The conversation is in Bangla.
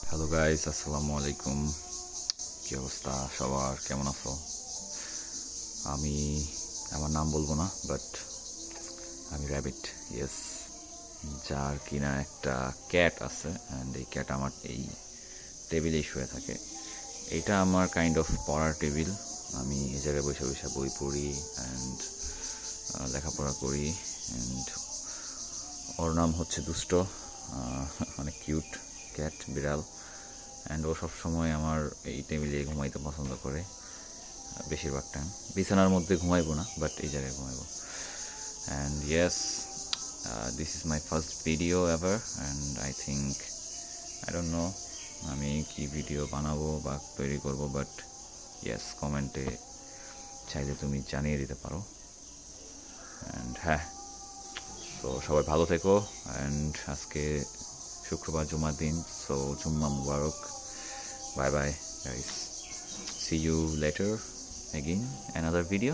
হ্যালো গাইস, আসসালামু আলাইকুম। কি অবস্থা সবার, কেমন আছো? আমি আমার নাম বলবো না, বাট আমি র্যাবিট, ইয়েস। যার কিনা একটা ক্যাট আছে, অ্যান্ড এই ক্যাট আমার এই টেবিলেই শুয়ে থাকে। এইটা আমার কাইন্ড অফ পড়ার টেবিল। আমি এই জায়গায় বসে বসে বই পড়ি অ্যান্ড লেখাপড়া করি। অ্যান্ড ওর নাম হচ্ছে দুষ্ট, অনেক কিউট ক্যাট, বিড়াল। অ্যান্ড ও সবসময় আমার এই টেবিলে ঘুমাইতে পছন্দ করে। বেশিরভাগ টাইম বিছানার মধ্যে ঘুমাইবো না, বাট এই জায়গায় ঘুমাইবো। And yes, this is my first video ever, and I think, I don't know আমি কি ভিডিও বানাবো বা তৈরি করব, বাট ইয়েস, কমেন্টে চাইলে তুমি জানিয়ে দিতে পারো। অ্যান্ড হ্যাঁ, তো সবাই ভালো থেকো। অ্যান্ড আজকে শুক্রবার, জুমার দিন, so Jumma Mubarak. Bye bye guys, see you later again another video.